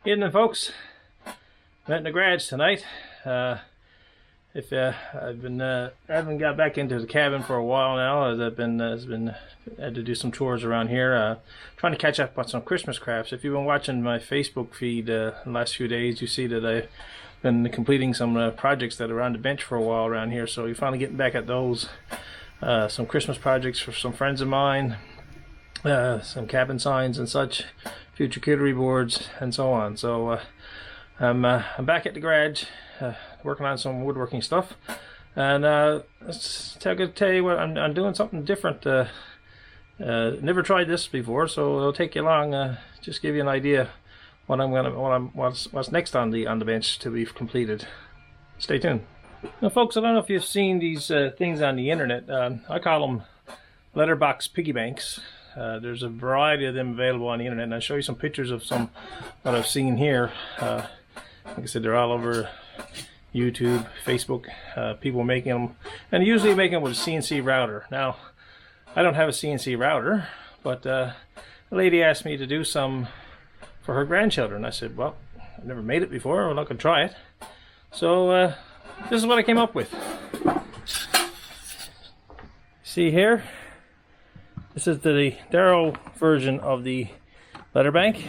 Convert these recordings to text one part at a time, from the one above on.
Evening, folks. Met in the garage tonight. If I've been I haven't got back into the cabin for a while now, as I've had to do some chores around here, trying to catch up on some Christmas crafts. If you've been watching my Facebook feed the last few days, you see that I've been completing some projects that are on the bench for a while around here. So you're finally getting back at those. Some Christmas projects for some friends of mine, some cabin signs and such, future charcuterie boards and so on. So I'm back at the garage, working on some woodworking stuff, and let's tell you what, I'm doing something different. Never tried this before, so it'll take you along. Just give you an idea what's next on the bench to be completed. Stay tuned. Now, folks, I don't know if you've seen these things on the internet. I call them letterbox piggy banks. There's a variety of them available on the internet, and I'll show you some pictures of some that I've seen here. Like I said, they're all over YouTube, Facebook, people making them, and usually making them with a CNC router. Now, I don't have a CNC router, but a lady asked me to do some for her grandchildren. I said, well, I've never made it before, I'm not going to try it. So this is what I came up with. See here? This is the Darrow version of the letter bank.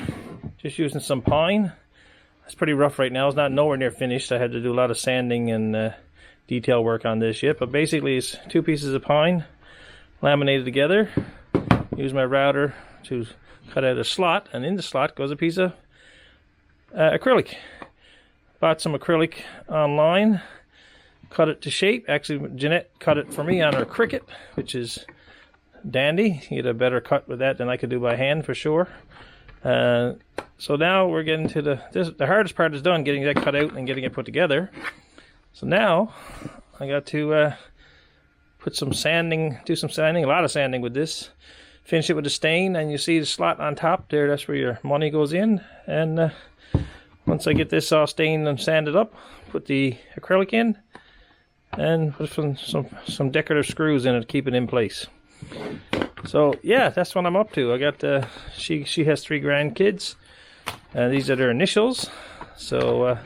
Just using some pine. It's pretty rough right now. It's not nowhere near finished. I had to do a lot of sanding and detail work on this yet. But basically it's two pieces of pine laminated together. Use my router to cut out a slot, and in the slot goes a piece of acrylic. Bought some acrylic online. Cut it to shape. Actually, Jeanette cut it for me on her Cricut, which is dandy. You get a better cut with that than I could do by hand for sure. So now we're getting to the hardest part is done, getting that cut out and getting it put together. So now I got to put some sanding, do some sanding, a lot of sanding with this. Finish it with a stain, and you see the slot on top there. That's where your money goes in. And once I get this all stained and sanded up, put the acrylic in and put some decorative screws in it to keep it in place. So yeah, that's what I'm up to. I got she has 3 grandkids. These are their initials. So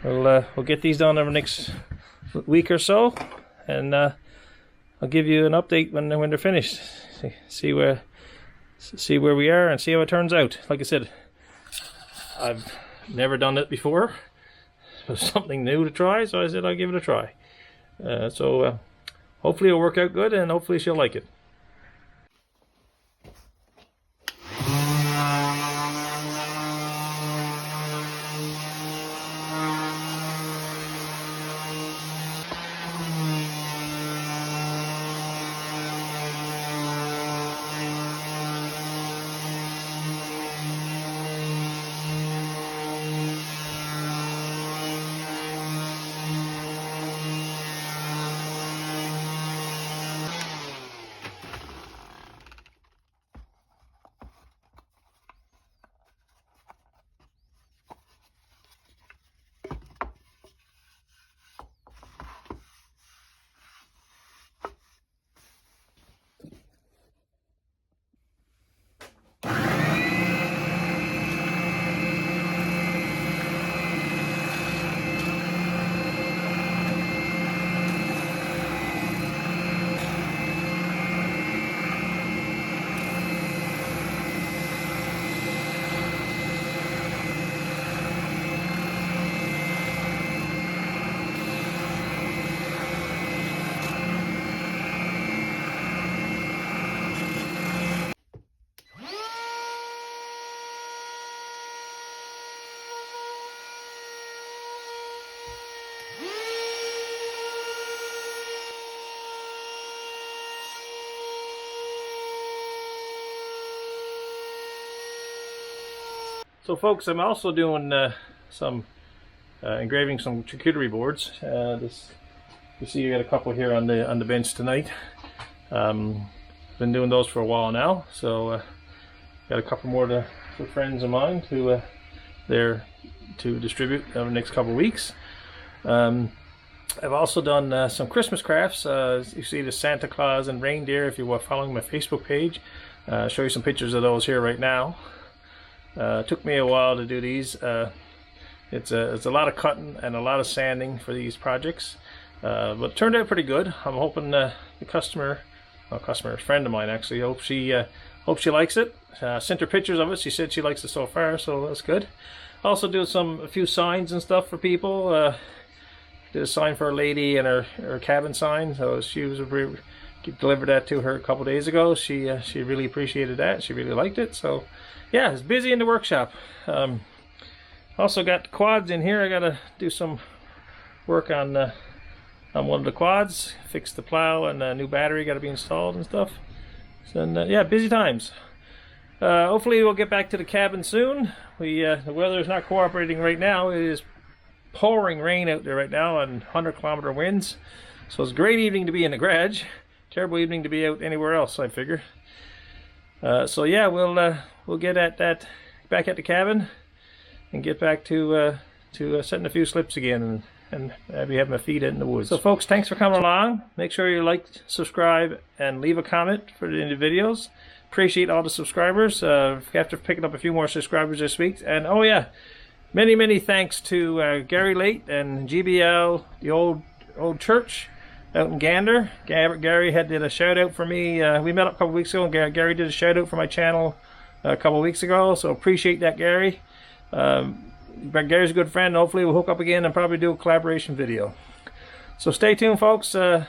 we'll get these done over the next week or so, and I'll give you an update when they're finished. See where we are and see how it turns out. Like I said, I've never done it before. It was something new to try, so I said I'll give it a try. So hopefully it'll work out good, and hopefully she'll like it. So folks, I'm also doing some engraving some charcuterie boards. You see, you got a couple here on the bench tonight. Been doing those for a while now, so got a couple more for friends of mine to distribute over the next couple of weeks. I've also done some Christmas crafts. You see the Santa Claus and reindeer if you were following my Facebook page. I'll show you some pictures of those here right now. Took me a while to do these. It's a lot of cutting and a lot of sanding for these projects, but it turned out pretty good. I'm hoping the customer, a friend of mine actually, hope she likes it. Sent her pictures of it. She said she likes it so far, so that's good. Also do a few signs and stuff for people. Did a sign for a lady and her cabin sign. So she was delivered that to her a couple days ago. She really appreciated that. She really liked it. So yeah, it's busy in the workshop. Also got the quads in here. I gotta do some work on one of the quads. Fix the plow, and a new battery got to be installed and stuff. So yeah, busy times. Hopefully we'll get back to the cabin soon. The weather is not cooperating right now. It is pouring rain out there right now and 100-kilometer winds. So it's a great evening to be in the garage. Terrible evening to be out anywhere else, I figure. So yeah, we'll get at that back at the cabin and get back to setting a few slips again and maybe have my feet in the woods. So folks, thanks for coming along. Make sure you like, subscribe, and leave a comment for the videos. Appreciate all the subscribers. After picking up a few more subscribers this week. And oh yeah, many thanks to Gary Late and GBL, the old church out in Gander. Gary did a shout out for me. We met up a couple weeks ago, and Gary did a shout out for my channel a couple weeks ago. So appreciate that, Gary. Gary's a good friend. Hopefully we'll hook up again and probably do a collaboration video. So stay tuned, folks. I'll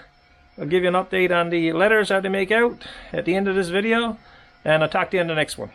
give you an update on the letters how to make out at the end of this video, and I'll talk to you in the next one.